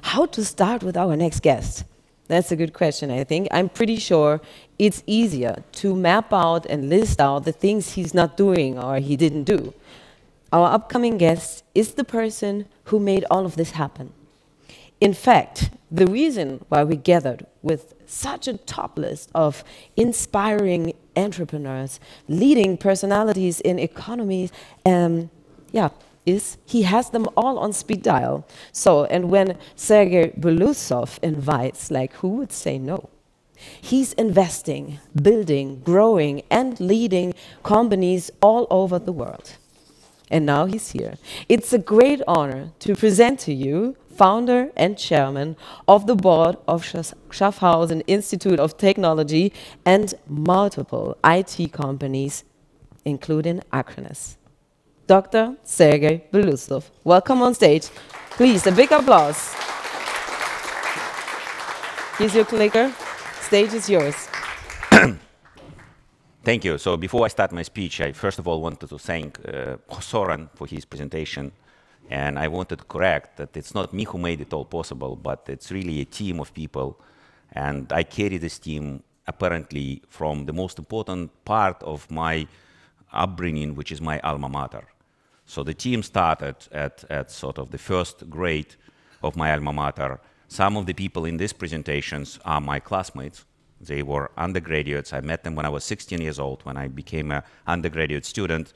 How to start with our next guest? That's a good question, I think. I'm pretty sure it's easier to map out and list out the things he's not doing or he didn't do. Our upcoming guest is the person who made all of this happen. In fact, the reason why we gathered with such a top list of inspiring entrepreneurs, leading personalities in economies, is he has them all on speed dial. So, and when Serguei Beloussov invites, like, who would say no? He's investing, building, growing, and leading companies all over the world. And now he's here. It's a great honor to present to you founder and chairman of the board of Schaffhausen Institute of Technology and multiple IT companies, including Acronis. Dr. Serguei Beloussov. Welcome on stage. Please, a big applause. Here's your clicker. Stage is yours. Thank you. So before I start my speech, I first of all wanted to thank Soren for his presentation. And I wanted to correct that it's not me who made it all possible, but it's really a team of people. And I carry this team apparently from the most important part of my upbringing, which is my alma mater. So the team started at sort of the first grade of my alma mater. Some of the people in these presentations are my classmates. They were undergraduates. I met them when I was 16 years old, when I became an undergraduate student.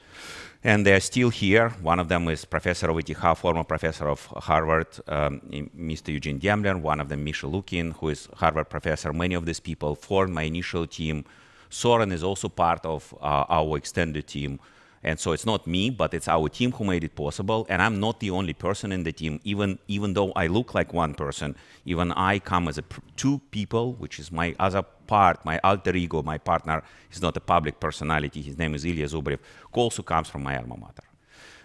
And they're still here. One of them is Professor of ETH, former professor of Harvard, Mr. Eugene Demler. One of them, Misha Lukin, who is Harvard professor. Many of these people formed my initial team. Soren is also part of our extended team. And so it's not me, but it's our team who made it possible. And I'm not the only person in the team, even though I look like one person. Even I come as two people, which is my other part, my alter ego, my partner. He's not a public personality. His name is Ilya Zubrev, who also comes from my alma mater.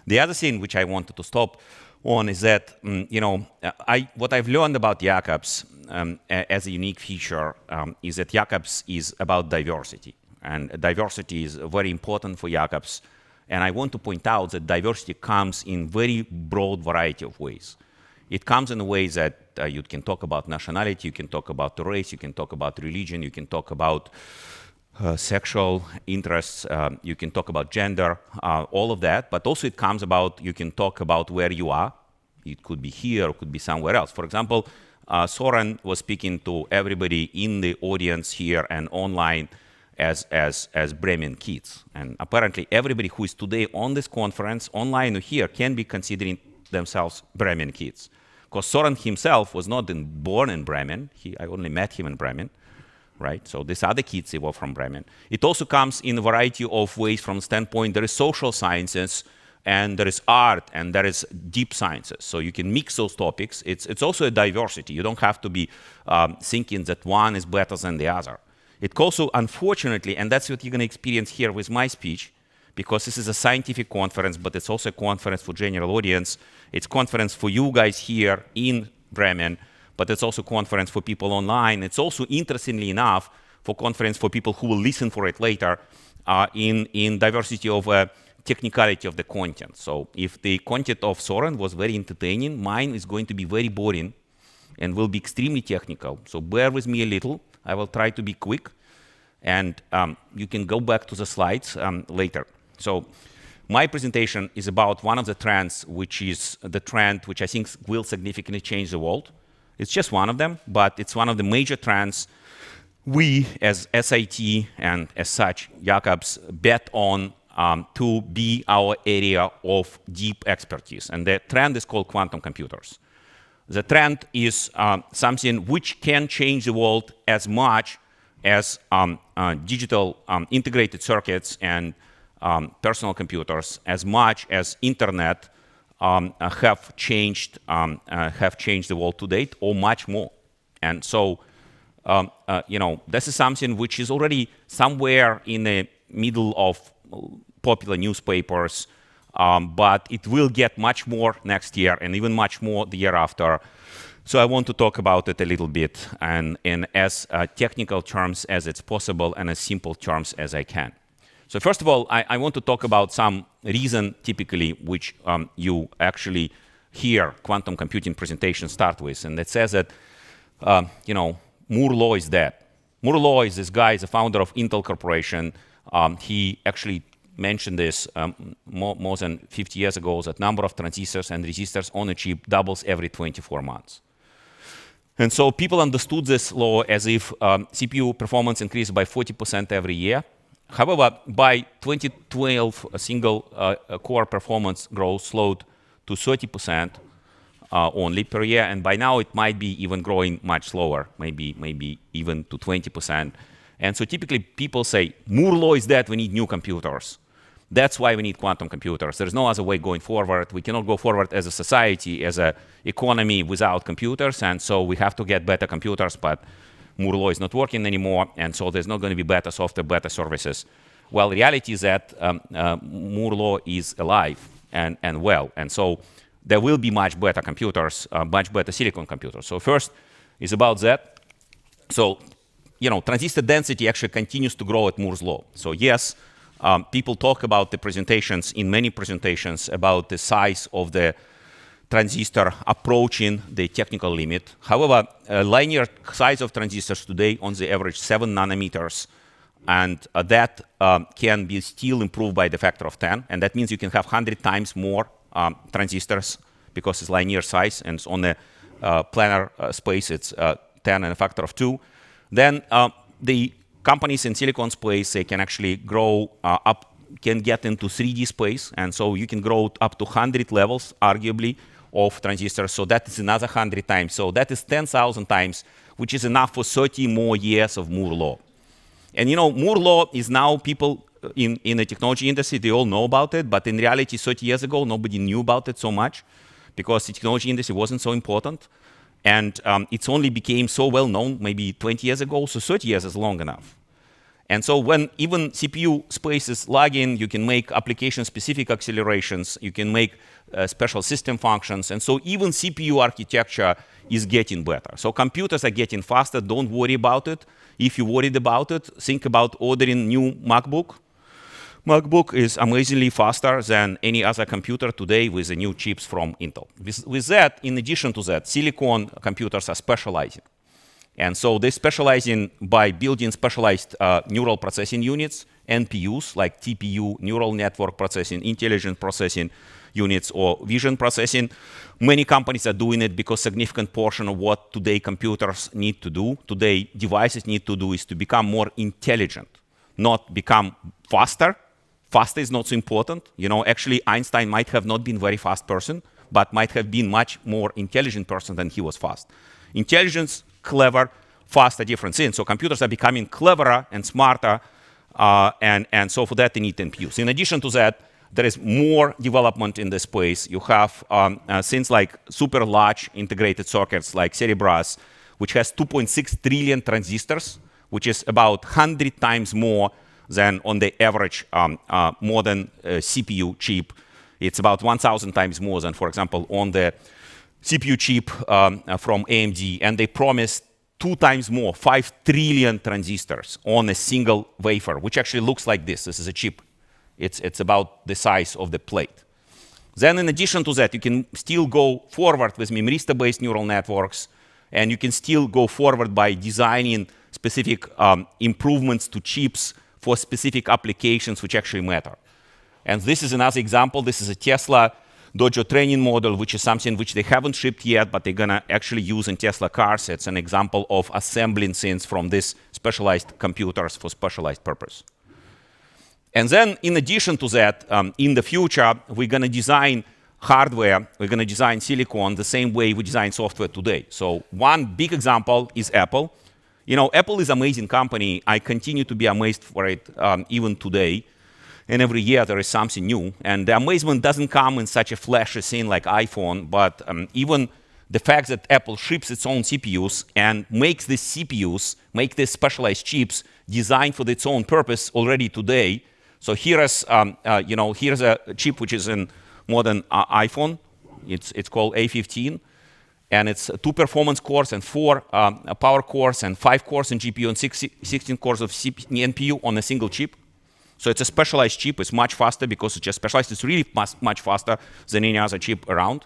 The other thing which I wanted to stop on is that, what I've learned about Jacobs as a unique feature is that Jacobs is about diversity. And diversity is very important for Jacobs. And I want to point out that diversity comes in very broad variety of ways. It comes in a way that you can talk about nationality, you can talk about race, you can talk about religion, you can talk about sexual interests, you can talk about gender, all of that. But also it comes about, you can talk about where you are. It could be here, or it could be somewhere else. For example, Soren was speaking to everybody in the audience here and online as Bremen kids. And apparently everybody who is today on this conference, online or here, can be considering themselves Bremen kids. Because Soren himself was not born in Bremen. I only met him in Bremen, right? So these other kids, they were from Bremen. It also comes in a variety of ways from the standpoint, there is social sciences, and there is art, and there is deep sciences. So you can mix those topics. It's also a diversity. You don't have to be thinking that one is better than the other. It also, unfortunately, and that's what you're going to experience here with my speech, because this is a scientific conference, but it's also a conference for general audience. It's a conference for you guys here in Bremen, but it's also a conference for people online. It's also, interestingly enough, for conference for people who will listen for it later in diversity of technicality of the content. So if the content of Soren was very entertaining, mine is going to be very boring and will be extremely technical. So bear with me a little. I will try to be quick, and you can go back to the slides later. So my presentation is about one of the trends, which is the trend which I think will significantly change the world. It's just one of them, but it's one of the major trends we as SIT and as such Jacobs bet on to be our area of deep expertise. And the trend is called quantum computers. The trend is something which can change the world as much as digital integrated circuits and personal computers, as much as internet have changed the world to date, or much more. And so, this is something which is already somewhere in the middle of popular newspapers. But it will get much more next year and even much more the year after. So I want to talk about it a little bit and in as technical terms as it's possible and as simple terms as I can. So first of all, I want to talk about some reason typically which you actually hear quantum computing presentation start with, and it says that, you know, Moore's law is dead. Moore's law is this guy, is the founder of Intel Corporation. He actually mentioned this more than 50 years ago, that number of transistors and resistors on a chip doubles every 24 months. And so people understood this law as if CPU performance increased by 40% every year. However, by 2012, a single core performance growth slowed to 30% only per year, and by now it might be even growing much slower, maybe even to 20%. And so typically people say, Moore's law is dead, we need new computers. That's why we need quantum computers. There's no other way going forward. We cannot go forward as a society, as an economy without computers, and so we have to get better computers, but Moore's law is not working anymore, and so there's not going to be better software, better services. Well, the reality is that Moore's law is alive and well, and so there will be much better computers, much better silicon computers. So first is about that. So, you know, transistor density actually continues to grow at Moore's law. So yes, people talk about the presentations, in many presentations, about the size of the transistor approaching the technical limit. However, linear size of transistors today on the average 7 nanometers, and that can be still improved by the factor of 10, and that means you can have 100 times more transistors because it's linear size, and on the planar space it's 10 and a factor of 2. Then the companies in silicon space, they can actually grow can get into 3D space, and so you can grow up to 100 levels, arguably, of transistors. So that is another 100 times. So that is 10,000 times, which is enough for 30 more years of Moore's law. And you know, Moore's law is now people in the technology industry, they all know about it, but in reality, 30 years ago, nobody knew about it so much because the technology industry wasn't so important. And it's only became so well known maybe 20 years ago, so 30 years is long enough. And so when even CPU space is lagging, you can make application-specific accelerations, you can make special system functions, and so even CPU architecture is getting better. So computers are getting faster, don't worry about it. If you're worried about it, think about ordering new MacBook. MacBook is amazingly faster than any other computer today with the new chips from Intel. With that, in addition to that, silicon computers are specializing. And so they're specializing by building specialized neural processing units, NPUs, like TPU, neural network processing, intelligent processing units, or vision processing. Many companies are doing it because significant portion of what today computers need to do, today devices need to do, is to become more intelligent, not become faster. Faster is not so important. You know, actually Einstein might have not been a very fast person, but might have been much more intelligent person than he was fast. Intelligence, clever, faster, different things. So computers are becoming cleverer and smarter, and so for that they need NPUs. In addition to that, there is more development in this space. You have things like super large integrated circuits like Cerebras, which has 2.6 trillion transistors, which is about 100 times more than on the average modern CPU chip. It's about 1,000 times more than, for example, on the CPU chip from AMD, and they promised 2 times more, 5 trillion transistors on a single wafer, which actually looks like this. This is a chip. It's about the size of the plate. Then in addition to that, you can still go forward with memristor-based neural networks, and you can still go forward by designing specific improvements to chips for specific applications which actually matter. And this is another example. This is a Tesla Dojo training model, which is something which they haven't shipped yet, but they're going to actually use in Tesla cars. It's an example of assembling things from these specialized computers for specialized purpose. And then in addition to that, in the future, we're going to design hardware, we're going to design silicon the same way we design software today. So one big example is Apple. You know, Apple is an amazing company. I continue to be amazed for it even today. And every year there is something new. And the amazement doesn't come in such a flashy thing like iPhone, but even the fact that Apple ships its own CPUs and makes these CPUs, make these specialized chips designed for its own purpose already today. So here is, you know, here's a chip which is in modern iPhone. It's called A15. And it's 2 performance cores and 4 power cores and 5 cores in GPU and 16 cores of NPU on a single chip. So it's a specialized chip. It's much faster because it's just specialized. It's really much faster than any other chip around.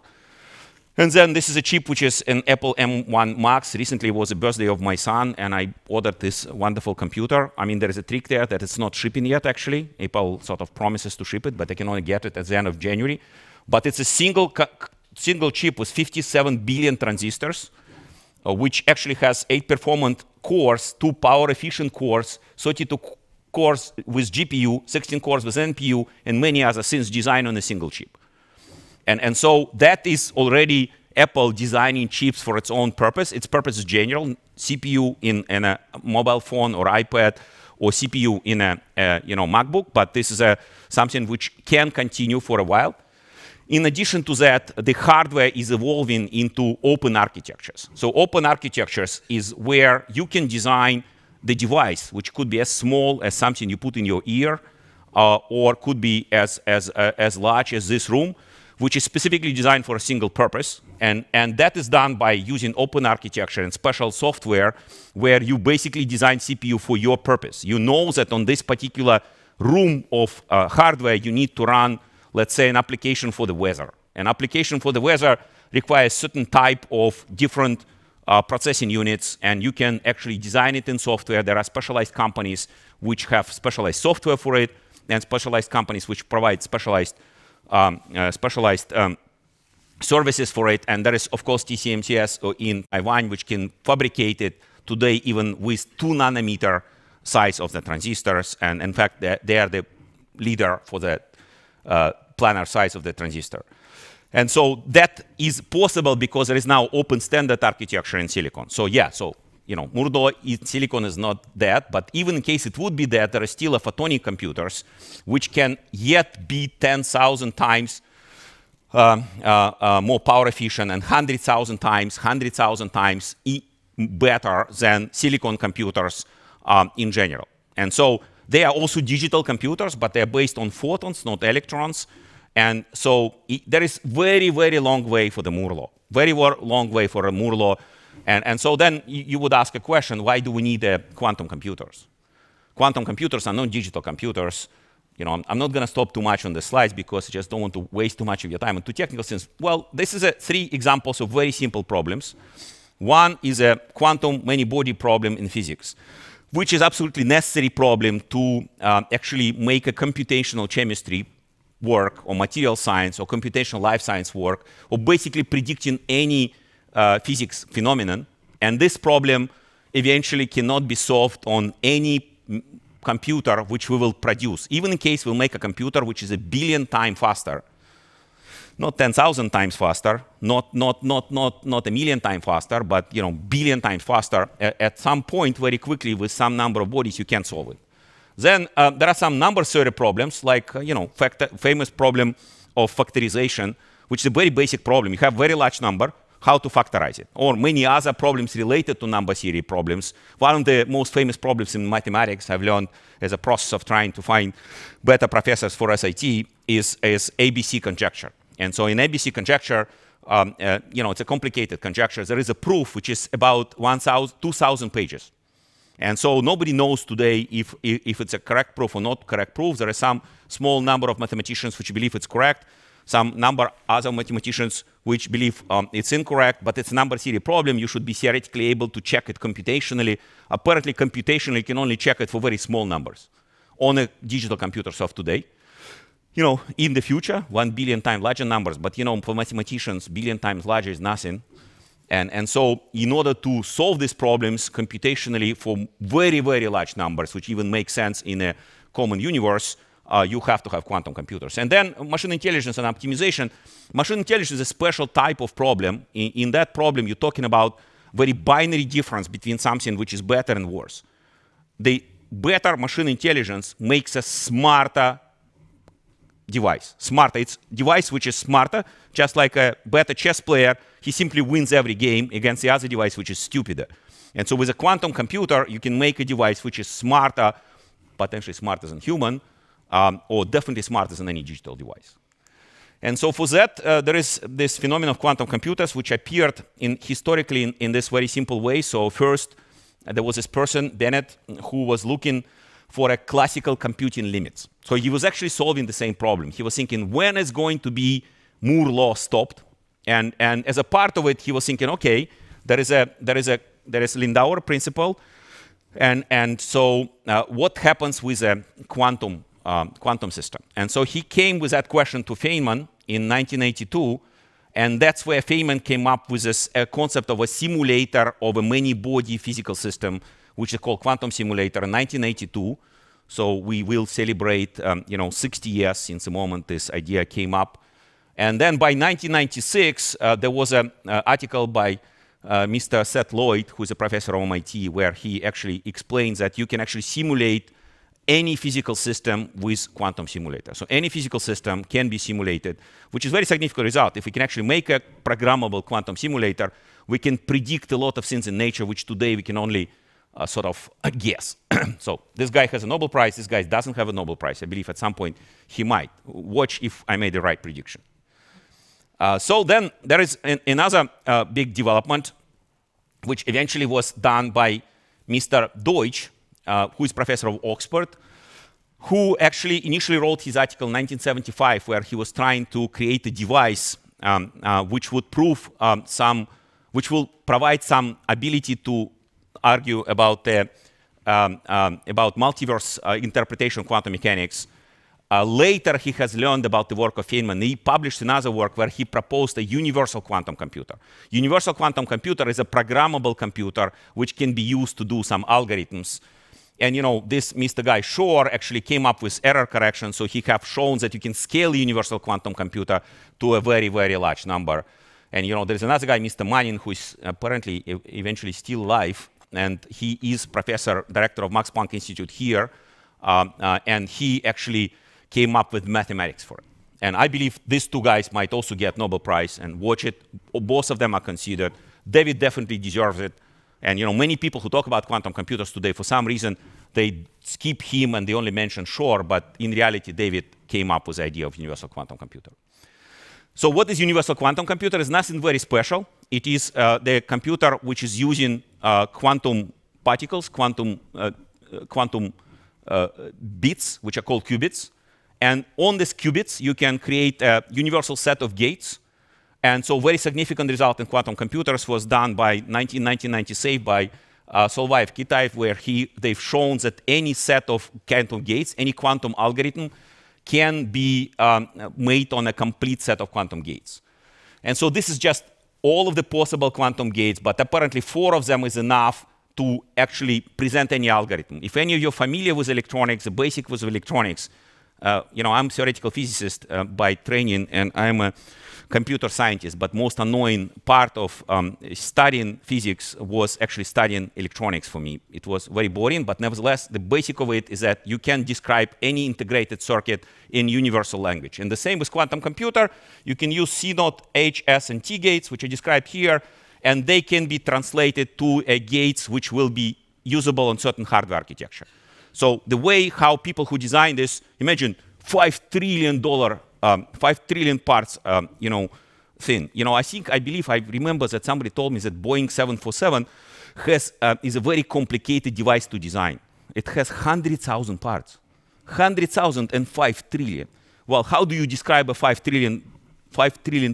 And then this is a chip which is an Apple M1 Max. Recently was the birthday of my son, and I ordered this wonderful computer. I mean, there is a trick there that it's not shipping yet, actually. Apple sort of promises to ship it, but they can only get it at the end of January. But it's a single chip with 57 billion transistors, which actually has 8 performant cores, 2 power-efficient cores, 32 cores with GPU, 16 cores with NPU, and many other things designed on a single chip. And so that is already Apple designing chips for its own purpose. Its purpose is general: CPU in a mobile phone or iPad, or CPU in a MacBook. But this is something which can continue for a while. In addition to that, the hardware is evolving into open architectures. So open architectures is where you can design the device, which could be as small as something you put in your ear, or could be as large as this room, which is specifically designed for a single purpose. And that is done by using open architecture and special software where you basically design CPU for your purpose. You know that on this particular room of hardware, you need to run, let's say, an application for the weather. An application for the weather requires certain type of different processing units, and you can actually design it in software. There are specialized companies which have specialized software for it, and specialized companies which provide specialized services for it. And there is, of course, TSMC in Taiwan, which can fabricate it today even with 2 nanometer size of the transistors. And in fact, they are the leader for the planar size of the transistor. And so that is possible because there is now open standard architecture in silicon. So yeah, Moore's law in silicon is not that, but even in case it would be that, there are still photonic computers which can yet be 10,000 times more power efficient and 100,000 times better than silicon computers in general. And so they are also digital computers, but they're based on photons, not electrons. And so there is very, very long way for the Moore's law, very long way for a Moore's law. And so then you would ask a question: why do we need quantum computers? Quantum computers are not digital computers. I'm not going to stop too much on the slides because I just don't want to waste too much of your time on too technical things. Well, this is 3 examples of very simple problems. One is a quantum many-body problem in physics, which is absolutely necessary problem to actually make a computational chemistry work, or material science, or computational life science work, or basically predicting any physics phenomenon. And this problem eventually cannot be solved on any computer which we will produce. Even in case we'll make a computer which is 1 billion times faster, not 10,000 times faster, not 1 million times faster, but 1 billion times faster. At some point, very quickly, with some number of bodies, you can't solve it. Then there are some number theory problems, like famous problem of factorization, which is a very basic problem. You have very large number, how to factorize it, or many other problems related to number theory problems. One of the most famous problems in mathematics I've learned as a process of trying to find better professors for SIT is ABC conjecture. And so in ABC conjecture, it's a complicated conjecture. There is a proof which is about 2,000 pages. And so nobody knows today if it's a correct proof or not correct proof. There is some small number of mathematicians which believe it's correct, some number other mathematicians which believe it's incorrect, but it's a number theory problem. You should be theoretically able to check it computationally. Apparently, computationally, you can only check it for very small numbers on a digital computers of today. In the future, 1 billion times larger numbers, but for mathematicians, 1 billion times larger is nothing. And so in order to solve these problems computationally for very, very large numbers, which even make sense in a common universe, you have to have quantum computers. And then machine intelligence and optimization. Machine intelligence is a special type of problem. In that problem, you're talking about very binary difference between something which is better and worse. The better machine intelligence makes a smarter device. Smarter. It's a device which is smarter, just like a better chess player. He simply wins every game against the other device which is stupider. And so with a quantum computer, you can make a device which is smarter, potentially smarter than human, or definitely smarter than any digital device. And so for that, there is this phenomenon of quantum computers, which appeared historically in this very simple way. So first, there was this person, Bennett, who was looking for a classical computing limits. So he was actually solving the same problem. He was thinking, when is going to be Moore's law stopped? And as a part of it, he was thinking, okay, there is Lindauer principle, and so what happens with a quantum system? And so he came with that question to Feynman in 1982, and that's where Feynman came up with this concept of a simulator of a many-body physical system, which is called quantum simulator in 1982. So we will celebrate 60 years since the moment this idea came up. And then by 1996, there was an article by Mr. Seth Lloyd, who is a professor at MIT, where he actually explains that you can actually simulate any physical system with quantum simulator. So any physical system can be simulated, which is a very significant result. If we can actually make a programmable quantum simulator, we can predict a lot of things in nature, which today we can only sort of guess. So this guy has a Nobel Prize. This guy doesn't have a Nobel Prize. I believe at some point he might. Watch if I made the right prediction. So then there is another big development, which eventually was done by Mr. Deutsch, who is professor of Oxford, who actually initially wrote his article in 1975, where he was trying to create a device which would prove which will provide some ability to argue about multiverse interpretation of quantum mechanics. Later, he has learned about the work of Feynman. He published another work where he proposed a universal quantum computer. Universal quantum computer is a programmable computer which can be used to do some algorithms. And this Mr. Guy Shor actually came up with error correction, so he have shown that you can scale a universal quantum computer to a very, very large number. And there's another guy, Mr. Manin, who is apparently eventually still alive, and he is professor, director of Max Planck Institute here, and he actually came up with mathematics for it. And I believe these two guys might also get Nobel Prize, and watch it. Both of them are considered. David definitely deserves it. And many people who talk about quantum computers today, for some reason, they skip him and they only mention Shor, but in reality, David came up with the idea of universal quantum computer. So what is universal quantum computer? It's nothing very special. It is the computer which is using quantum particles, quantum bits, which are called qubits. And on these qubits, you can create a universal set of gates. And so very significant result in quantum computers was done by 1996 by Solvayev Kitaev, where they've shown that any set of quantum gates, any quantum algorithm, can be made on a complete set of quantum gates. And so this is just all of the possible quantum gates, but apparently 4 of them is enough to actually present any algorithm. If any of you are familiar with electronics, the basic with electronics, I'm a theoretical physicist by training, and I'm a computer scientist, but most annoying part of studying physics was actually studying electronics for me. It was very boring, but nevertheless, the basic of it is that you can describe any integrated circuit in universal language. And the same with quantum computer. You can use C0, H, S, and T gates, which are described here, and they can be translated to gates which will be usable on certain hardware architecture. So the way how people who design this, imagine $5 trillion 5 trillion parts, thing. I believe I remember that somebody told me that Boeing 747 is a very complicated device to design. It has 100,000 parts, 100,000 and 5 trillion. Well, how do you describe a 5 trillion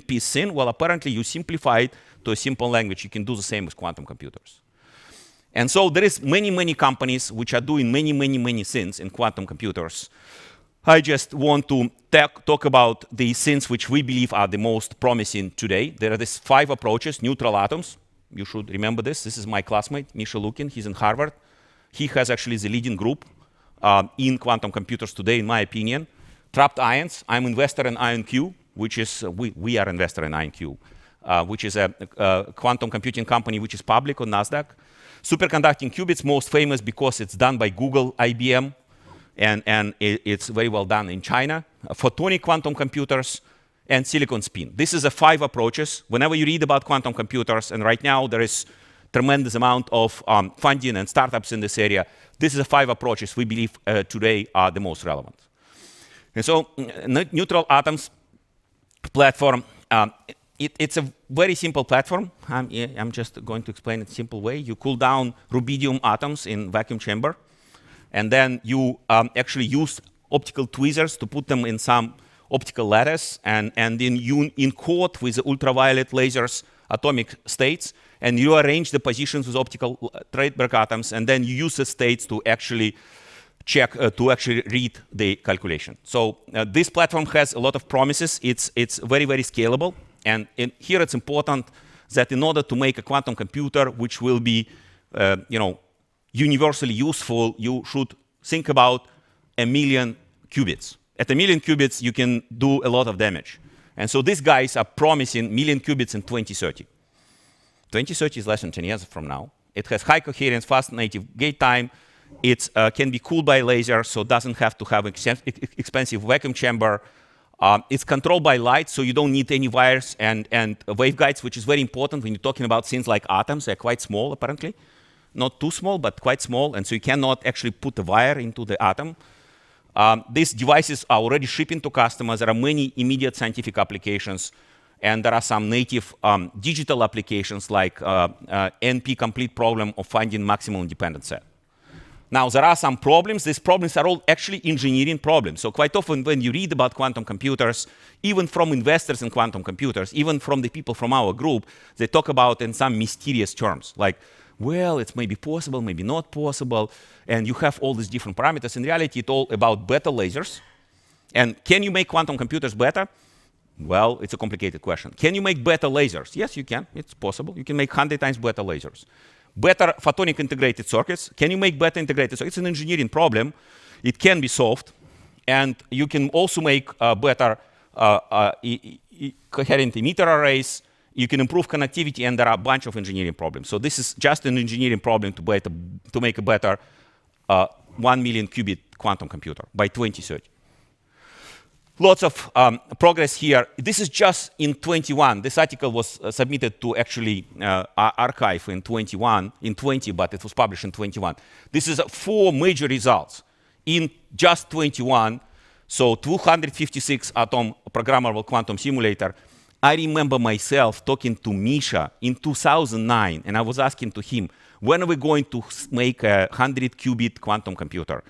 piece thing? Well, apparently you simplify it to a simple language. You can do the same with quantum computers. And so there is many companies which are doing many things in quantum computers. I just want to talk about the things which we believe are the most promising today. There are these 5 approaches: neutral atoms. You should remember this. This is my classmate, Misha Lukin. He's in Harvard. He has actually the leading group in quantum computers today, in my opinion. Trapped ions. I'm investor in IonQ, which is, we are investor in IonQ, which is a quantum computing company which is public on NASDAQ. Superconducting qubits, most famous because it's done by Google, IBM, and it's very well done in China. Photonic quantum computers, and silicon spin. This is the 5 approaches. Whenever you read about quantum computers, and right now there is tremendous amount of funding and startups in this area, this is the 5 approaches we believe today are the most relevant. And so neutral atoms platform, it's a very simple platform. I'm just going to explain it in a simple way. You cool down rubidium atoms in vacuum chamber, and then you actually use optical tweezers to put them in some optical lattice, and then you encode with the ultraviolet lasers atomic states, and you arrange the positions with optical Rydberg atoms, and then you use the states to actually check, to actually read the calculation. So this platform has a lot of promises. It's very, very scalable. And here it's important that in order to make a quantum computer which will be universally useful, you should think about 1 million qubits. At 1 million qubits, you can do a lot of damage. And so these guys are promising 1 million qubits in 2030. 2030 is less than 10 years from now. It has high coherence, fast native gate time. It can be cooled by laser, so it doesn't have to have expensive vacuum chamber. It's controlled by light, so you don't need any wires and waveguides, which is very important when you're talking about things like atoms. They're quite small, apparently. Not too small, but quite small, and so you cannot actually put a wire into the atom. These devices are already shipping to customers. There are many immediate scientific applications, and there are some native digital applications like NP-complete problem of finding maximum independent set. Now, there are some problems. These problems are all actually engineering problems. So quite often when you read about quantum computers, even from investors in quantum computers, even from the people from our group, they talk about in some mysterious terms, like, well, it's maybe possible, maybe not possible, and you have all these different parameters. In reality, it's all about beta lasers. And can you make quantum computers better? Well, it's a complicated question. Can you make beta lasers? Yes, you can. It's possible. You can make 100 times beta lasers. Better photonic integrated circuits. Can you make better integrated circuits? It's an engineering problem. It can be solved. And you can also make better coherent emitter arrays. You can improve connectivity, and there are a bunch of engineering problems. So this is just an engineering problem to make a better 1 million qubit quantum computer by 2030. Lots of progress here. This is just in 21. This article was submitted to actually archive in 20, but it was published in 21. This is 4 major results in just 21. So 256 atom programmable quantum simulator. I remember myself talking to Misha in 2009, and I was asking to him, when are we going to make a 100 qubit quantum computer?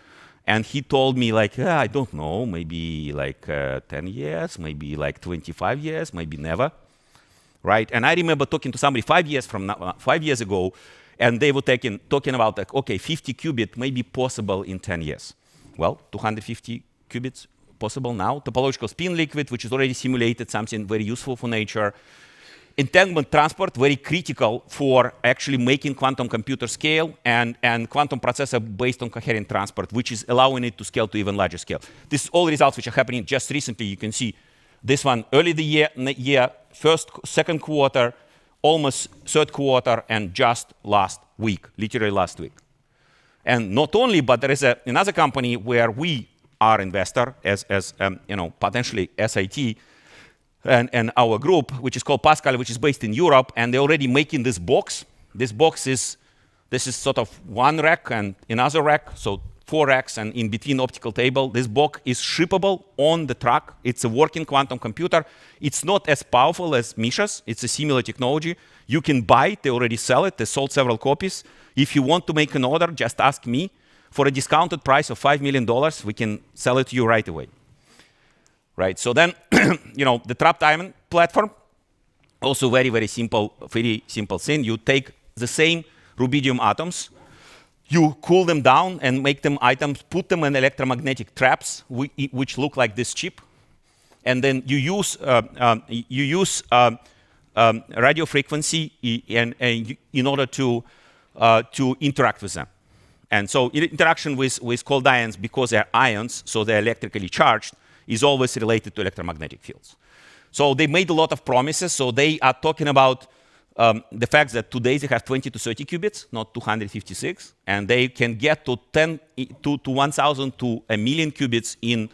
And he told me, like, I don't know, maybe like 10 years, maybe like 25 years, maybe never, right? And I remember talking to somebody 5 years ago, and they were talking about, like, okay, 50 qubit may be possible in 10 years. Well, 250 qubits possible now. Topological spin liquid, which is already simulated, something very useful for nature. Entanglement transport, very critical for actually making quantum computer scale, and quantum processor based on coherent transport, which is allowing it to scale to even larger scale. This is all results which are happening just recently. You can see this one early the year, second quarter, almost third quarter, and just last week, literally last week. And not only, but there is another company where we are investor as potentially SIT, and our group, which is called Pasqal, which is based in Europe, and they're already making this box. This box is sort of one rack and another rack, so 4 racks, and in between optical table. This box is shippable on the truck. It's a working quantum computer. It's not as powerful as Misha's. It's a similar technology. You can buy it. They already sell it. They sold several copies. If you want to make an order, just ask me. For a discounted price of $5 million, we can sell it to you right away. Right, so then, the trap diamond platform, also very, very simple thing. You take the same rubidium atoms, you cool them down and make them atoms, put them in electromagnetic traps, which look like this chip, and then you use radio frequency in order to interact with them. And so interaction with cold ions, because they're ions, so they're electrically charged, is always related to electromagnetic fields. So they made a lot of promises. So they are talking about the fact that today they have 20 to 30 qubits, not 256, and they can get to 1,000 to 1 million qubits in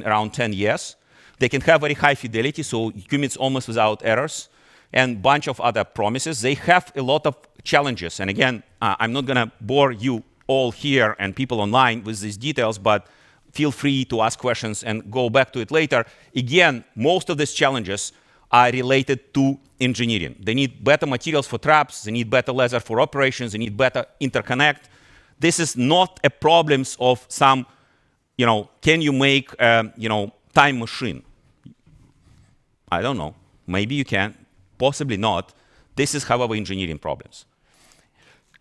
around 10 years. They can have very high fidelity, so qubits almost without errors, and a bunch of other promises. They have a lot of challenges. And again, I'm not going to bore you all here and people online with these details, but feel free to ask questions and go back to it later. Again, most of these challenges are related to engineering. They need better materials for traps. They need better laser for operations. They need better interconnect. This is not a problem of some, can you make, time machine. I don't know. Maybe you can, possibly not. This is, however, engineering problems.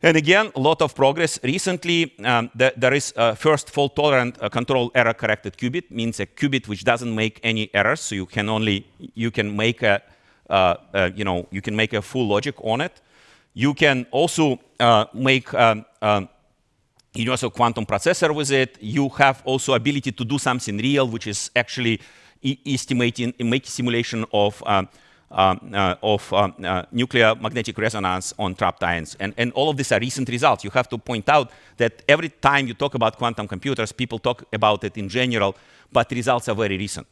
And again, a lot of progress. Recently, there is a first fault-tolerant control error-corrected qubit, means a qubit which doesn't make any errors. So you can make a full logic on it. You can also make universal quantum processor with it. You have also ability to do something real, which is actually make simulation of nuclear magnetic resonance on trapped ions. And all of these are recent results. You have to point out that every time you talk about quantum computers, people talk about it in general, but the results are very recent.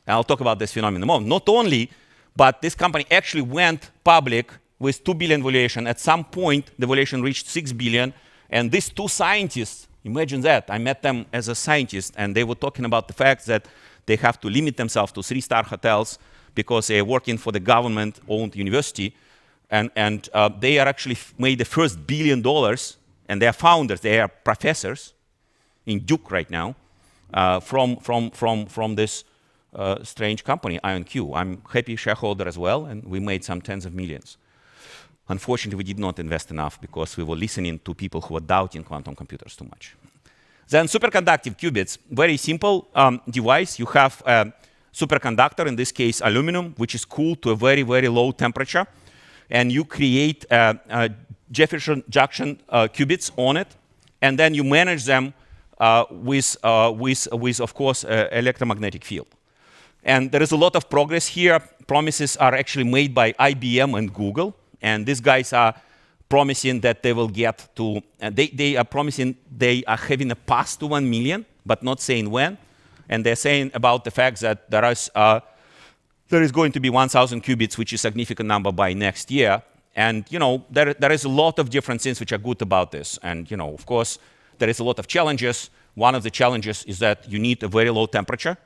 And I'll talk about this phenomenon in a moment. Not only, but this company actually went public with 2 billion valuation. At some point, the valuation reached 6 billion. And these two scientists, imagine that. I met them as a scientist, and they were talking about the fact that they have to limit themselves to 3-star hotels because they are working for the government-owned university. And they are actually made the first $1 billion, and they are founders, they are professors in Duke right now from this strange company, IonQ. I'm a happy shareholder as well, and we made some tens of millions. Unfortunately, we did not invest enough because we were listening to people who were doubting quantum computers too much. Then superconductive qubits, very simple device. You have a superconductor, in this case aluminum, which is cooled to a very, very low temperature. And you create Jefferson junction qubits on it. And then you manage them with, of course, electromagnetic field. And there is a lot of progress here. Promises are actually made by IBM and Google. And these guys are promising that they will get to, they are promising they are having a path to 1 million, but not saying when. And they're saying about the fact that there is going to be 1,000 qubits, which is a significant number by next year. And there is a lot of different things which are good about this. And of course, there is a lot of challenges. One of the challenges is that you need a very low temperature.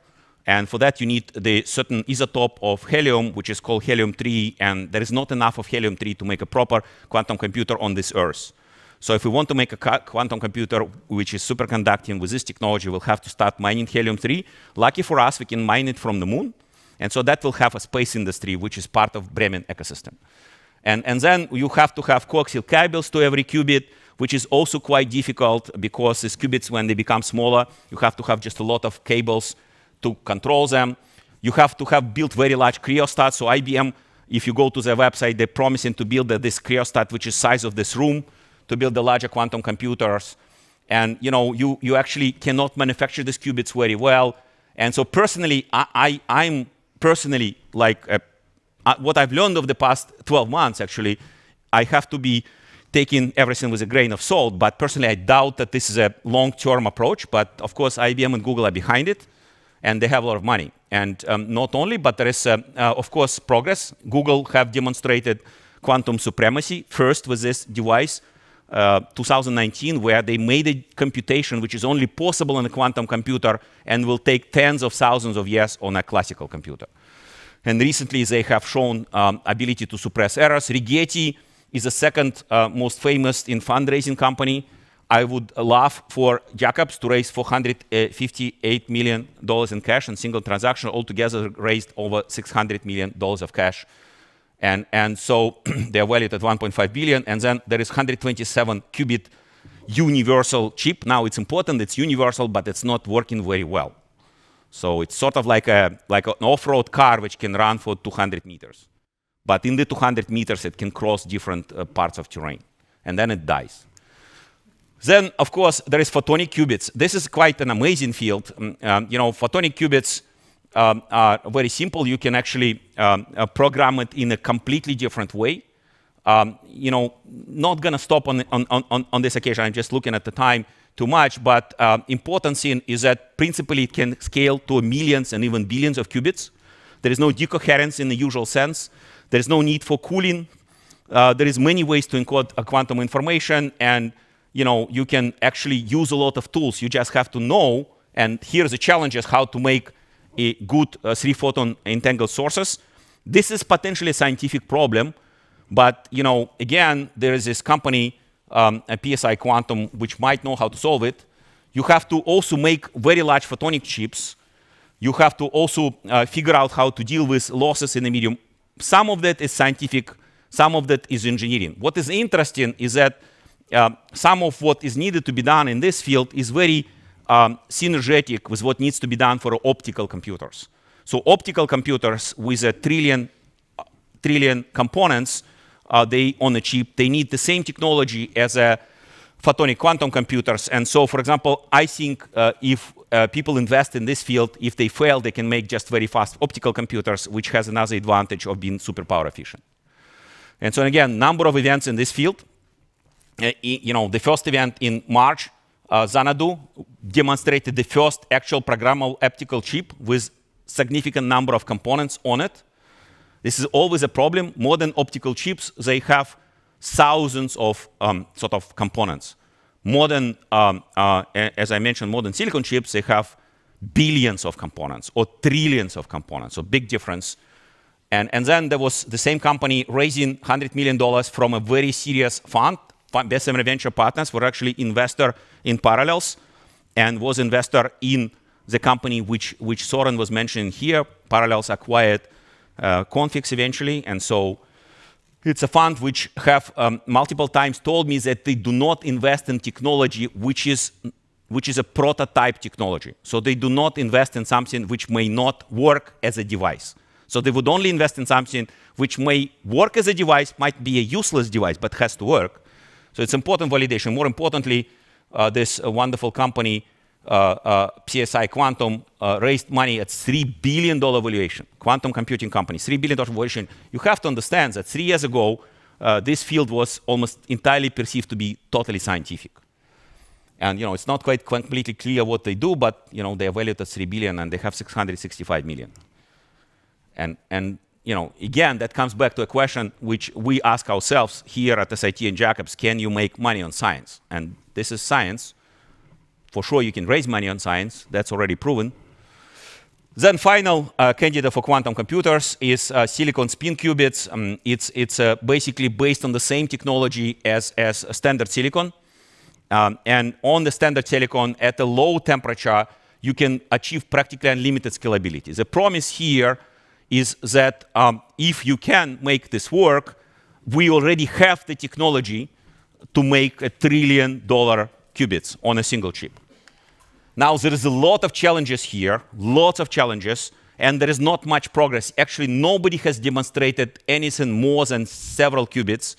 And for that, you need the certain isotope of helium, which is called helium-3. And there is not enough of helium-3 to make a proper quantum computer on this Earth. So if we want to make a quantum computer which is superconducting with this technology, we'll have to start mining helium-3. Lucky for us, we can mine it from the moon. And so that will have a space industry, which is part of Bremen ecosystem. And then you have to have coaxial cables to every qubit, which is also quite difficult because these qubits, when they become smaller, you have to have just a lot of cables to control them. You have to have built very large cryostats. So IBM, if you go to their website, they're promising to build this cryostat, which is size of this room, to build the larger quantum computers. And you actually cannot manufacture these qubits very well. And so personally, I'm personally like what I've learned over the past 12 months, actually, I have to be taking everything with a grain of salt. But personally, I doubt that this is a long-term approach. But of course, IBM and Google are behind it. And they have a lot of money. And not only, but there is, of course, progress. Google have demonstrated quantum supremacy first with this device, 2019, where they made a computation which is only possible on a quantum computer and will take tens of thousands of years on a classical computer. And recently, they have shown ability to suppress errors. Rigetti is the second most famous in fundraising company. I would love for Jacobs to raise $458 million in cash in single transaction, altogether raised over $600 million of cash. And so they're valued at 1.5 billion. And then there is 127 qubit universal chip. Now it's important, it's universal, but it's not working very well. So it's sort of like an off-road car which can run for 200 meters. But in the 200 meters, it can cross different parts of terrain. And then it dies. Then, of course, there is photonic qubits. This is quite an amazing field. Photonic qubits are very simple. You can actually program it in a completely different way. Not going to stop on this occasion. I'm just looking at the time too much. But important thing is that principally it can scale to millions and even billions of qubits. There is no decoherence in the usual sense. There is no need for cooling. There is many ways to encode quantum information. And you can actually use a lot of tools. You just have to know, and here's the challenge, is how to make a good 3-photon entangled sources. This is potentially a scientific problem, but again, there is this company, PSI Quantum, which might know how to solve it. You have to also make very large photonic chips. You have to also figure out how to deal with losses in the medium. Some of that is scientific, some of that is engineering. What is interesting is that some of what is needed to be done in this field is very synergetic with what needs to be done for optical computers. So optical computers with a trillion components, they on a chip, they need the same technology as a photonic quantum computers. And so, for example, I think if people invest in this field, if they fail, they can make just very fast optical computers, which has another advantage of being super power efficient. And so again, number of events in this field. The first event in March, Xanadu demonstrated the first actual programmable optical chip with significant number of components on it. This is always a problem. Modern optical chips, they have thousands of sort of components. Modern, as I mentioned, modern silicon chips, they have billions of components or trillions of components, so big difference. And then there was the same company raising $100 million from a very serious fund. Bessemer Venture Partners were actually investor in Parallels and was investor in the company which Soren was mentioning here. Parallels acquired Confix eventually, and so it's a fund which have multiple times told me that they do not invest in technology which is a prototype technology. So they do not invest in something which may not work as a device. So they would only invest in something which may work as a device, might be a useless device, but has to work. So it's important validation. More importantly, this wonderful company, PSI Quantum, raised money at $3 billion valuation. Quantum computing company, $3 billion valuation. You have to understand that 3 years ago, this field was almost entirely perceived to be totally scientific. And it's not quite completely clear what they do, but they are valued at $3 billion and they have 665 million. And again, that comes back to a question which we ask ourselves here at SIT and Jacobs: can you make money on science? And this is science. For sure, you can raise money on science. That's already proven. Then final candidate for quantum computers is silicon spin qubits. It's basically based on the same technology as standard silicon. And on the standard silicon, at a low temperature, you can achieve practically unlimited scalability. The promise here is that if you can make this work, we already have the technology to make $1 trillion qubits on a single chip. Now, there is a lot of challenges here, lots of challenges, and there is not much progress. Actually, nobody has demonstrated anything more than several qubits.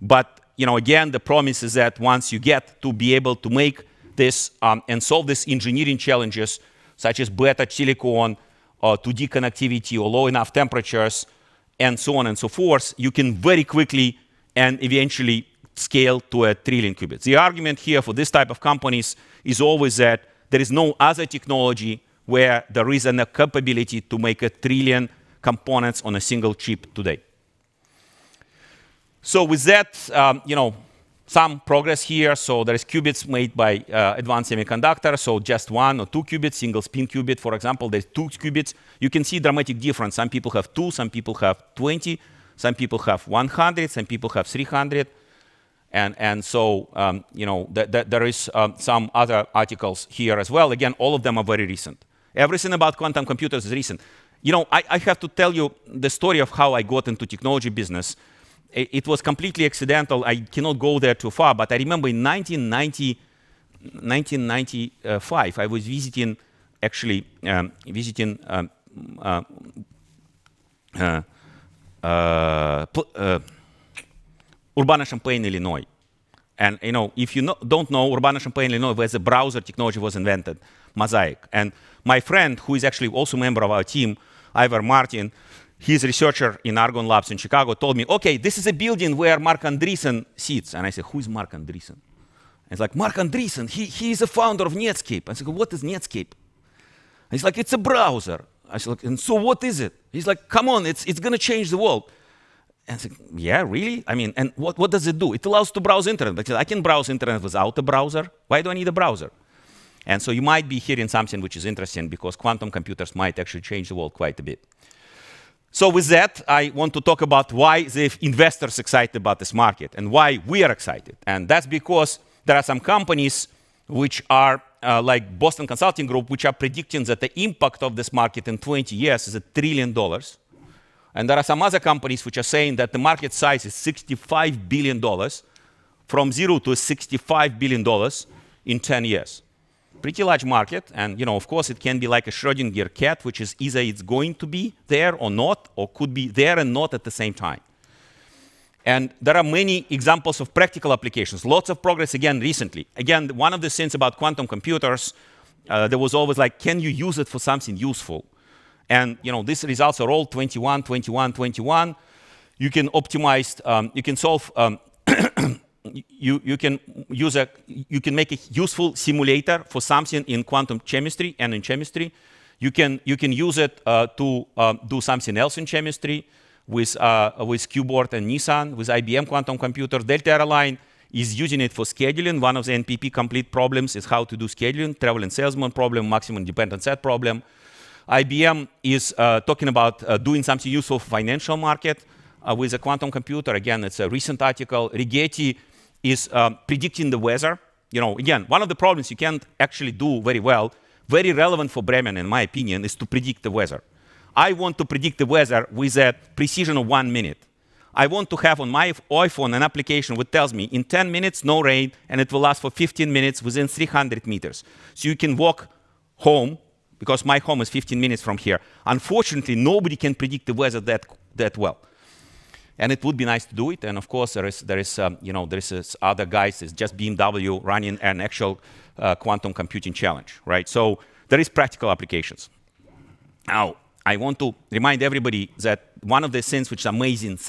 But again, the promise is that once you get to be able to make this and solve these engineering challenges, such as better silicon, 2D connectivity or low enough temperatures, and so on and so forth, you can very quickly and eventually scale to $1 trillion qubits. The argument here for this type of companies is always that there is no other technology where there is a capability to make $1 trillion components on a single chip today. So with that, some progress here. So there is qubits made by advanced semiconductor. So just 1 or 2 qubits, single spin qubit, for example, there's 2 qubits. You can see dramatic difference. Some people have 2, some people have 20, some people have 100, some people have 300. And so, there is some other articles here as well. Again, all of them are very recent. Everything about quantum computers is recent. I have to tell you the story of how I got into technology business. It was completely accidental. I cannot go there too far, but I remember in 1995, I was visiting Urbana-Champaign, Illinois. And if you don't know, Urbana-Champaign, Illinois, where the browser technology was invented, Mosaic. And my friend, who is actually also a member of our team, Ivar Martin, he's a researcher in Argonne Labs in Chicago, told me, okay, this is a building where Mark Andreessen sits. And I said, who is Mark Andreessen? It's like, Mark Andreessen, he is the founder of Netscape. I said, what is Netscape? And he's like, it's a browser. I said, and so what is it? He's like, come on, it's going to change the world. And I said, yeah, really? I mean, and what does it do? It allows to browse internet. But I can browse internet without a browser. Why do I need a browser? And so you might be hearing something which is interesting, because quantum computers might actually change the world quite a bit. So with that, I want to talk about why the investors are excited about this market and why we are excited. And that's because there are some companies which are like Boston Consulting Group, which are predicting that the impact of this market in 20 years is $1 trillion. And there are some other companies which are saying that the market size is $65 billion, from 0 to $65 billion in 10 years. Pretty large market, and of course it can be like a Schrödinger cat, which is either it's going to be there or not, or could be there and not at the same time. And there are many examples of practical applications. Lots of progress again recently. Again, one of the things about quantum computers, there was always like, can you use it for something useful? And these results are all 21, 21, 21. You can optimize, you can solve, you can make a useful simulator for something in quantum chemistry and in chemistry. You can use it to do something else in chemistry with QBoard and Nissan, with IBM quantum computer. Delta Airline is using it for scheduling. One of the NPP complete problems is how to do scheduling, travel and salesman problem, maximum dependent set problem. IBM is talking about doing something useful for financial market with a quantum computer. Again, it's a recent article. Rigetti is predicting the weather. Again, one of the problems you can't actually do very well, very relevant for Bremen, in my opinion, is to predict the weather. I want to predict the weather with a precision of 1 minute. I want to have on my iPhone an application which tells me in 10 minutes, no rain, and it will last for 15 minutes within 300 meters. So you can walk home, because my home is 15 minutes from here. Unfortunately, nobody can predict the weather that well. And it would be nice to do it. And of course, there is other guys, it's just BMW running an actual quantum computing challenge, right? So there is practical applications. Now, I want to remind everybody that one of the things which amazes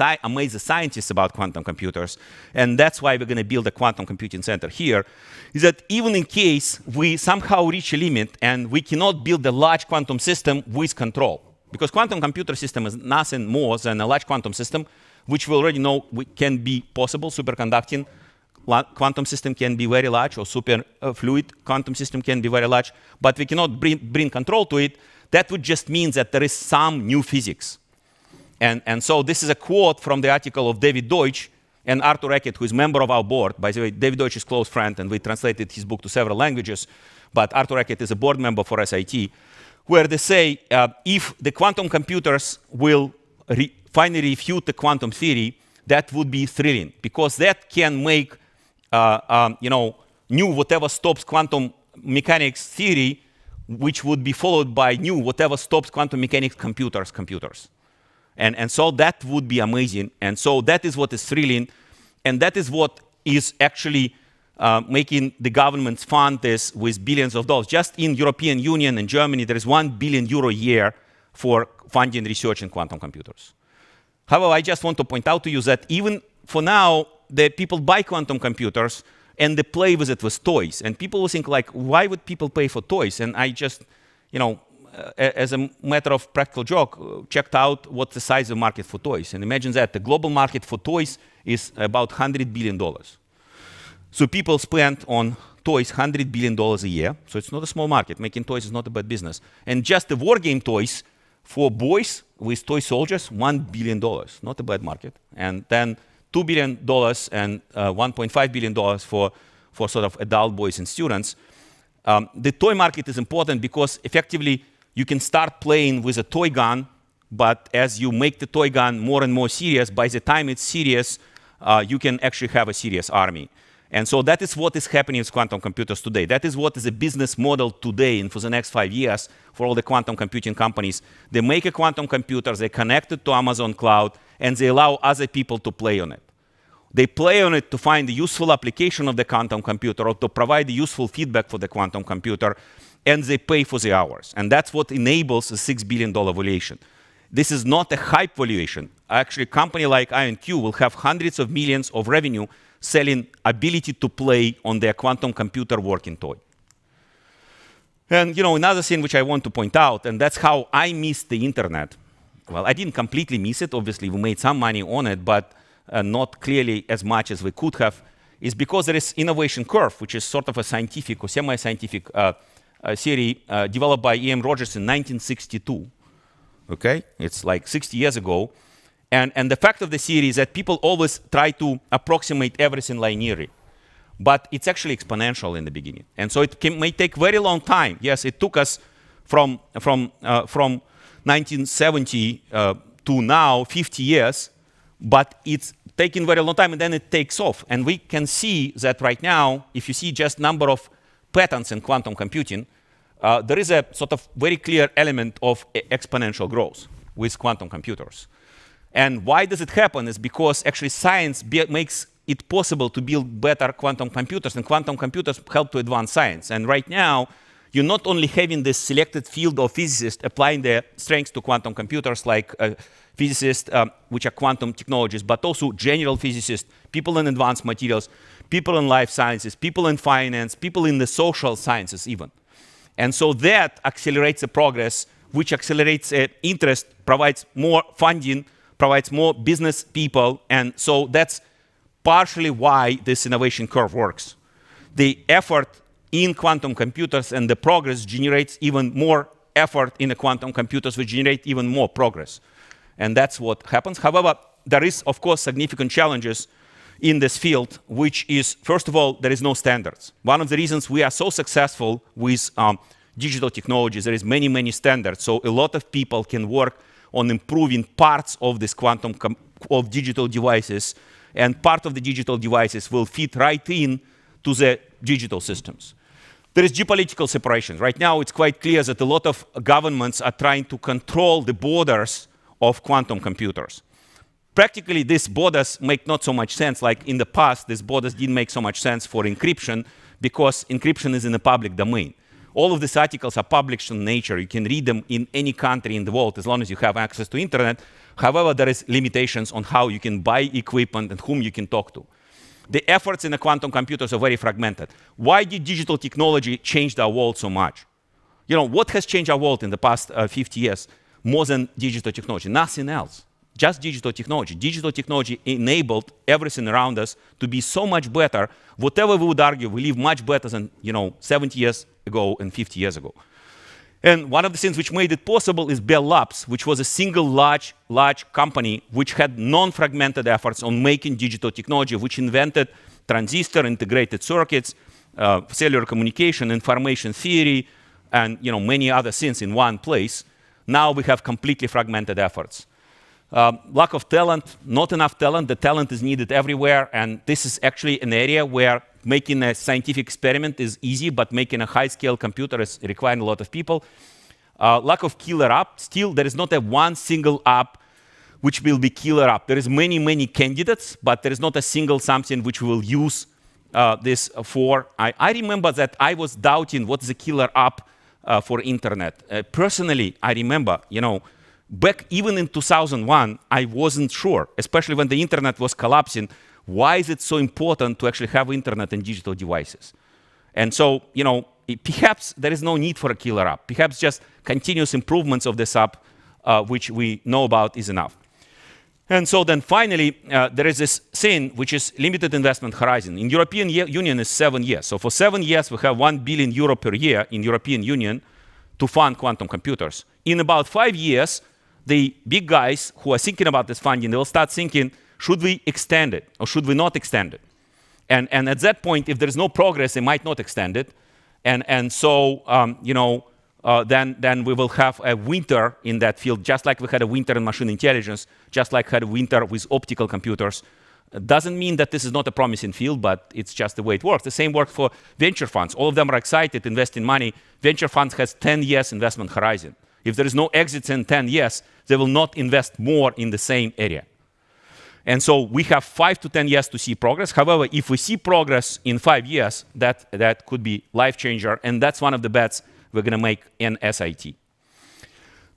scientists about quantum computers, and that's why we're going to build a quantum computing center here, is that even in case we somehow reach a limit and we cannot build a large quantum system with control, because quantum computer system is nothing more than a large quantum system, which we already know can be possible. Superconducting quantum system can be very large, or super fluid quantum system can be very large, but we cannot bring control to it. That would just mean that there is some new physics. And so this is a quote from the article of David Deutsch and Arthur Eckert, who is a member of our board. By the way, David Deutsch is a close friend, and we translated his book to several languages. But Arthur Eckert is a board member for SIT, where they say if the quantum computers will finally refute the quantum theory, that would be thrilling, because that can make new whatever stops quantum mechanics theory, which would be followed by new whatever stops quantum mechanics computers. And so that would be amazing. And so that is what is thrilling. And that is what is actually making the governments fund this with billions of dollars. Just in European Union and Germany, there is €1 billion a year for funding research in quantum computers. However, I just want to point out to you that even for now, the people buy quantum computers and they play with it with toys. And people will think, like, why would people pay for toys? And I just, as a matter of practical joke, checked out what's the size of the market for toys. And imagine that the global market for toys is about $100 billion. So people spend on toys $100 billion a year. So it's not a small market. Making toys is not a bad business. And just the war game toys for boys with toy soldiers, $1 billion. Not a bad market. And then $2 billion and $1.5 billion for sort of adult boys and students. The toy market is important because effectively you can start playing with a toy gun, but as you make the toy gun more and more serious, by the time it's serious, you can actually have a serious army. And so that is what is happening with quantum computers today. That is what is a business model today and for the next 5 years for all the quantum computing companies. They make a quantum computer, they connect it to Amazon Cloud, and they allow other people to play on it. They play on it to find the useful application of the quantum computer or to provide the useful feedback for the quantum computer, and they pay for the hours. And that's what enables a $6 billion valuation. This is not a hype valuation. Actually, a company like IonQ will have hundreds of millions of revenue selling ability to play on their quantum computer working toy. And another thing which I want to point out, and that's how I missed the internet. Well, I didn't completely miss it. Obviously, we made some money on it, but not clearly as much as we could have, is because there is innovation curve, which is sort of a scientific or semi-scientific theory developed by E.M. Rogers in 1962. Okay, it's like 60 years ago. And the fact of the theory is that people always try to approximate everything linearly. but it's actually exponential in the beginning. And so it may take very long time. Yes, it took us from 1970 to now, 50 years, but it's taking very long time, and then it takes off. And we can see that right now, if you see just number of patents in quantum computing, there is a sort of very clear element of exponential growth with quantum computers. And why does it happen? Is because actually science makes it possible to build better quantum computers, and quantum computers help to advance science. And right now, you're not only having this selected field of physicists applying their strengths to quantum computers, like physicists which are quantum technologists, but also general physicists, people in advanced materials, people in life sciences, people in finance, people in the social sciences even. And so that accelerates the progress, which accelerates interest, provides more funding, provides more business people. And so that's partially why this innovation curve works. The effort in quantum computers and the progress generates even more effort in the quantum computers, which generate even more progress. And that's what happens. However, there is, of course, significant challenges in this field, which is, first of all, there is no standards. One of the reasons we are so successful with digital technologies, there is many, many standards. So a lot of people can work on improving parts of this quantum of digital devices, and part of the digital devices will fit right in to the digital systems. There is geopolitical separation. Right now, it's quite clear that a lot of governments are trying to control the borders of quantum computers. Practically, these borders make not so much sense. Like in the past, these borders didn't make so much sense for encryption because encryption is in the public domain. All of these articles are published in Nature. You can read them in any country in the world as long as you have access to internet. However, there is limitations on how you can buy equipment and whom you can talk to. The efforts in the quantum computers are very fragmented. Why did digital technology change our world so much? You know, what has changed our world in the past 50 years more than digital technology? Nothing else, just digital technology. Digital technology enabled everything around us to be so much better. Whatever we would argue, we live much better than 70 years ago and 50 years ago. And one of the things which made it possible is Bell Labs, which was a single large company which had non-fragmented efforts on making digital technology, which invented transistor, integrated circuits, cellular communication, information theory, and many other things in one place. Now we have completely fragmented efforts. Lack of talent, not enough talent. The talent is needed everywhere, and this is actually an area where making a scientific experiment is easy, but making a high-scale computer is requiring a lot of people. Lack of killer app. Still, there is not a one single app which will be killer app. There is many, many candidates, but there is not a single something which we will use this for. I remember that I was doubting what is a killer app for internet. Personally, I remember, back even in 2001, I wasn't sure, especially when the internet was collapsing. Why is it so important to actually have internet and digital devices? And so, perhaps there is no need for a killer app. Perhaps just continuous improvements of this app, which we know about, is enough. And so then finally, there is this thing which is limited investment horizon. In European Union is 7 years. So for 7 years, we have 1 billion euro per year in European Union to fund quantum computers. In about 5 years, the big guys who are thinking about this funding, they will start thinking, should we extend it or should we not extend it? And at that point, if there is no progress, they might not extend it. And so, then we will have a winter in that field, just like we had a winter in machine intelligence, just like we had a winter with optical computers. It doesn't mean that this is not a promising field, but it's just the way it works. The same works for venture funds. All of them are excited, investing money. Venture funds has 10 years investment horizon. If there is no exits in 10 years, they will not invest more in the same area. And so we have 5 to 10 years to see progress. However, if we see progress in 5 years, that could be life changer. And that's one of the bets we're going to make in SIT.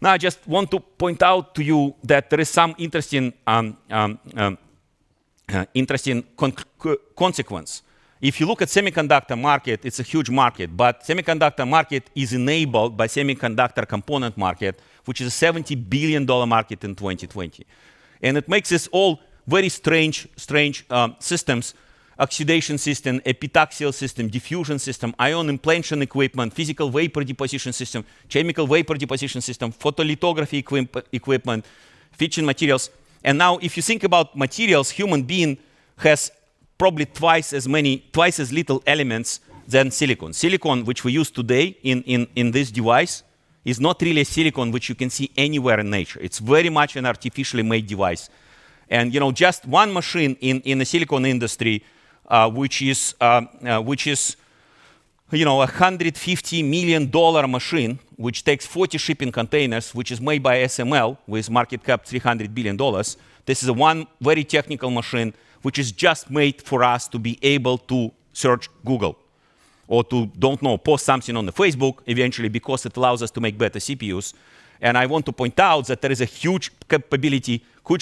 Now, I just want to point out to you that there is some interesting, consequence. If you look at semiconductor market, it's a huge market. But semiconductor market is enabled by semiconductor component market, which is a $70 billion market in 2020. And it makes this all very strange systems: oxidation system, epitaxial system, diffusion system, ion implantation equipment, physical vapor deposition system, chemical vapor deposition system, photolithography equipment, fission materials. And now, if you think about materials, human being has probably twice as little elements than silicon. Silicon, which we use today in this device, is not really a silicon which you can see anywhere in nature. It's very much an artificially made device. And just one machine in the silicon industry, which is $150 million machine, which takes 40 shipping containers, which is made by SML with market cap $300 billion. This is one very technical machine, which is just made for us to be able to search Google or to, post something on the Facebook eventually, because it allows us to make better CPUs. And I want to point out that there is a huge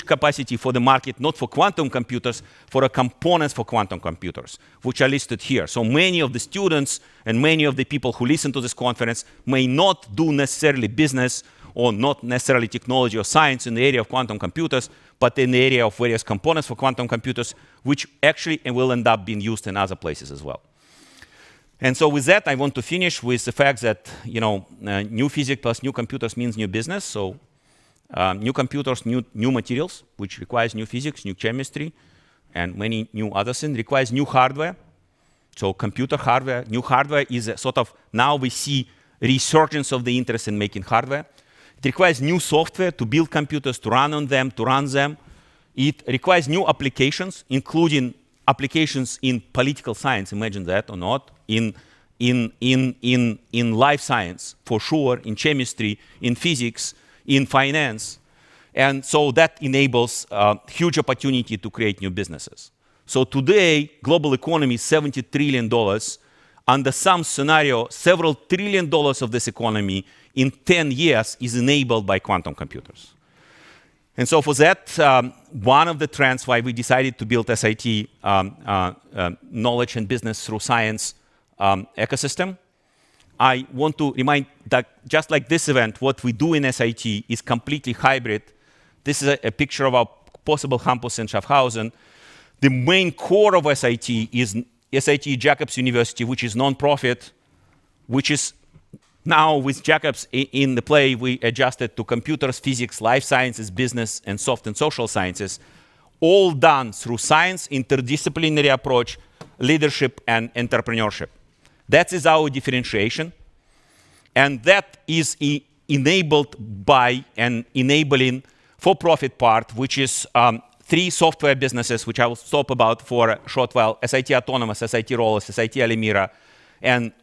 capacity for the market, not for quantum computers, for the components for quantum computers, which are listed here. So many of the students and many of the people who listen to this conference may not do necessarily business or not necessarily technology or science in the area of quantum computers, but in the area of various components for quantum computers, which actually will end up being used in other places as well. And so with that, I want to finish with the fact that new physics plus new computers means new business. So new computers, new materials, which requires new physics, new chemistry, and many new other things. Requires new hardware. So computer hardware, new hardware is a sort of, now we see resurgence of the interest in making hardware. It requires new software to build computers, to run on them, to run them. It requires new applications, including applications in political science, imagine that or not, in life science, for sure, in chemistry, in physics, in finance. And so that enables a huge opportunity to create new businesses. So today, global economy is $70 trillion. Under some scenario, several $1 trillion of this economy in 10 years is enabled by quantum computers. And so for that, one of the trends why we decided to build SIT knowledge and business through science ecosystem, I want to remind that just like this event, what we do in SIT is completely hybrid. This is a picture of our possible campus in Schaffhausen. The main core of SIT is SIT Jacobs University, which is non-profit, which is now with Jacobs in the play, we adjusted to computers, physics, life sciences, business, and soft and social sciences, all done through science, interdisciplinary approach, leadership, and entrepreneurship. That is our differentiation. And that is enabled by an enabling for-profit part, which is 3 software businesses, which I will stop about for a short while: SIT Autonomous, SIT Rollers, SIT Alimira, and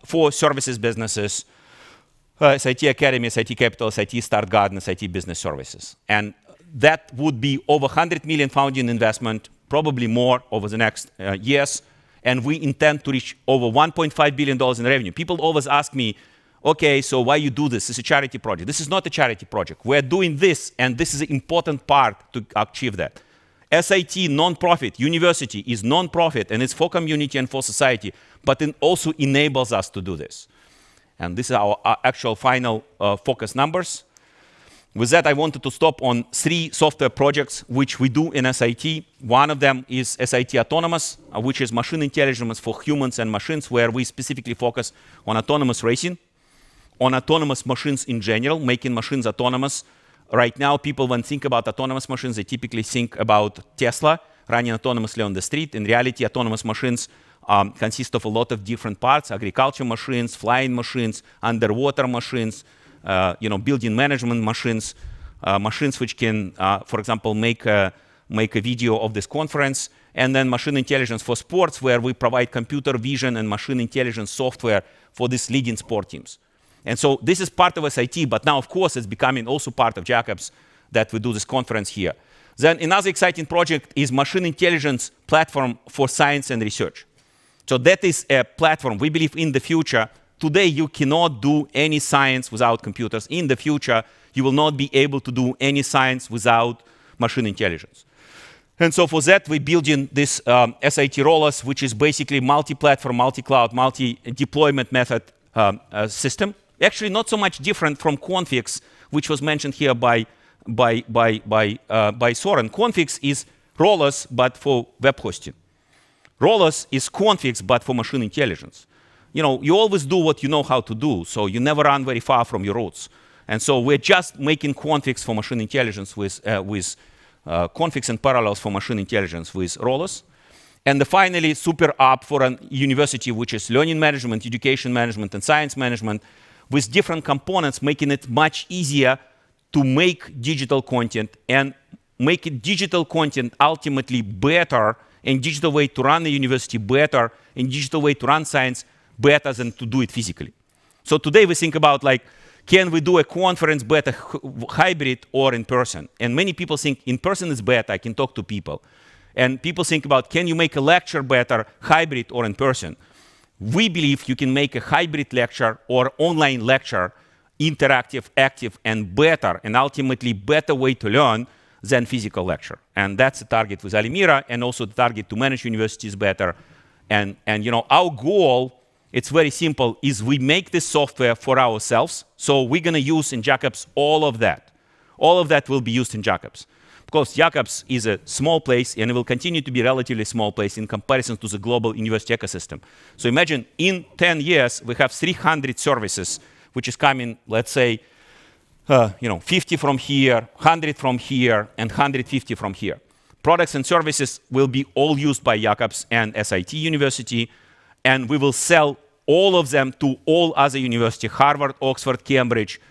4 services businesses: SIT Academy, SIT Capital, SIT Start Garden, SIT Business Services. And that would be over 100 million founding investment, probably more over the next years. And we intend to reach over $1.5 billion in revenue. People always ask me, okay, so why you do this? It's a charity project. This is not a charity project. We're doing this, and this is an important part to achieve that. SIT non-profit university is non-profit, and it's for community and for society, but it also enables us to do this. And this is our actual final focus numbers. With that, I wanted to stop on 3 software projects which we do in SIT. One of them is SIT Autonomous, which is machine intelligence for humans and machines, where we specifically focus on autonomous racing, on autonomous machines in general, making machines autonomous. Right now, people, when think about autonomous machines, they typically think about Tesla running autonomously on the street. In reality, autonomous machines consist of a lot of different parts: agriculture machines, flying machines, underwater machines, building management machines, machines which can, for example, make a video of this conference, and then machine intelligence for sports, where we provide computer vision and machine intelligence software for these leading sport teams. And so this is part of SIT, but now, of course, it's becoming also part of Jacobs that we do this conference here. Then another exciting project is machine intelligence platform for science and research. So that is a platform. We believe in the future, today you cannot do any science without computers. In the future, you will not be able to do any science without machine intelligence. And so for that, we're building this SIT Rollers, which is basically multi-platform, multi-cloud, multi-deployment method system. Actually, not so much different from Confix, which was mentioned here by Soren. Confix is Rollers, but for web hosting. Rollers is Confix, but for machine intelligence. You always do what you know how to do, so you never run very far from your roots. And so we're just making Confix for machine intelligence with Confix and parallels for machine intelligence with Rollers. And finally, super up for a university, which is learning management, education management, and science management, with different components, making it much easier to make digital content and make it digital content ultimately better, and digital way to run the university better, and digital way to run science better than to do it physically. So today we think about, like, can we do a conference better hybrid or in person? And many people think in person is better, I can talk to people. And people think about, can you make a lecture better hybrid or in person? We believe you can make a hybrid lecture or online lecture interactive, active, and better, and ultimately better way to learn than physical lecture. And that's the target with Alimira, and also the target to manage universities better. And you know, our goal, it's very simple, is we make this software for ourselves. So we're going to use in Jacobs all of that. All of that will be used in Jacobs. Because Jacobs is a small place, and it will continue to be a relatively small place in comparison to the global university ecosystem. So imagine in 10 years, we have 300 services, which is coming, let's say, 50 from here, 100 from here, and 150 from here. Products and services will be all used by Jacobs and SIT University, and we will sell all of them to all other universities, Harvard, Oxford, Cambridge,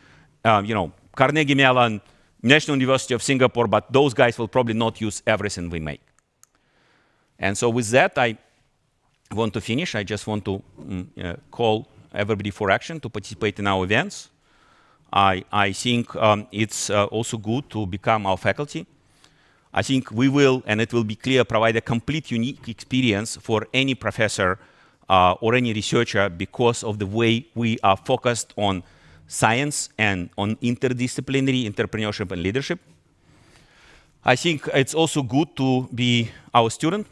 Carnegie Mellon, National University of Singapore, but those guys will probably not use everything we make. And so with that, I want to finish. I just want to call everybody for action to participate in our events. I think it's also good to become our faculty. I think we will, and it will be clear, provide a complete unique experience for any professor or any researcher because of the way we are focused on science and on interdisciplinary entrepreneurship and leadership. I think it's also good to be our student.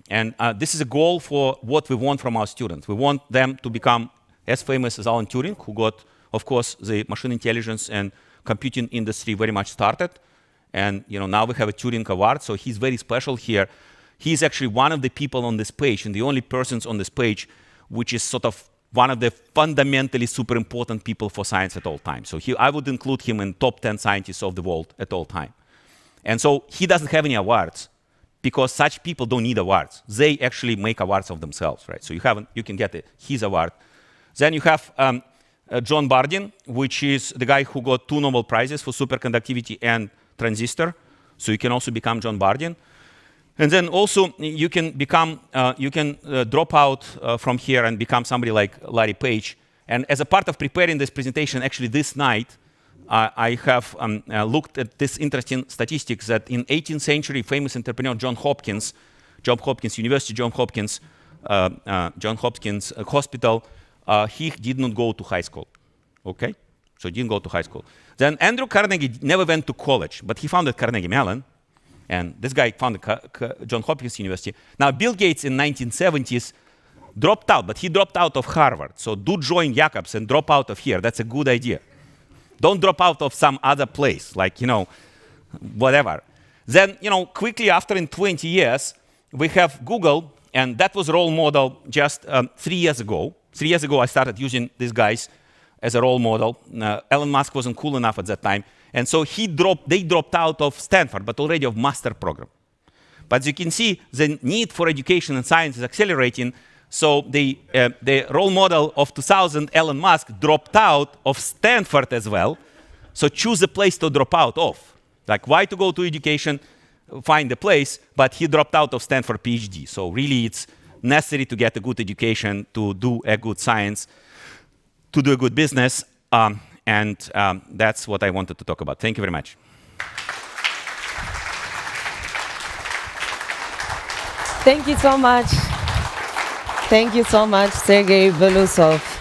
And this is a goal for what we want from our students. We want them to become as famous as Alan Turing, who got, of course, the machine intelligence and computing industry very much started. And now we have a Turing Award, so he's very special here. He's actually one of the people on this page, and the only persons on this page which is sort of one of the fundamentally super important people for science at all times. So I would include him in top 10 scientists of the world at all time. And so he doesn't have any awards because such people don't need awards. They actually make awards of themselves, right? So you can get his award. Then you have John Bardeen, which is the guy who got 2 Nobel Prizes for superconductivity and transistor. So you can also become John Bardeen. And then also you can become, drop out from here and become somebody like Larry Page. And as a part of preparing this presentation, actually this night, I have looked at this interesting statistics that in 18th century, famous entrepreneur Johns Hopkins University, Johns Hopkins Hospital, he did not go to high school, okay? So he didn't go to high school. Then Andrew Carnegie never went to college, but he founded Carnegie Mellon. And this guy founded Johns Hopkins University. Now, Bill Gates in 1970s dropped out, but he dropped out of Harvard. So do join Jacobs and drop out of here. That's a good idea. Don't drop out of some other place, like, whatever. Then, quickly after in 20 years, we have Google, and that was a role model just 3 years ago. 3 years ago, I started using these guys as a role model. Elon Musk wasn't cool enough at that time. And so they dropped out of Stanford, but already of master program. But as you can see, the need for education and science is accelerating. So the role model of 2000, Elon Musk, dropped out of Stanford as well. So choose a place to drop out of. Like, why to go to education, find a place, but he dropped out of Stanford PhD. So really, it's necessary to get a good education, to do a good science, to do a good business. And that's what I wanted to talk about. Thank you very much. Thank you so much. Thank you so much, Serguei Beloussov.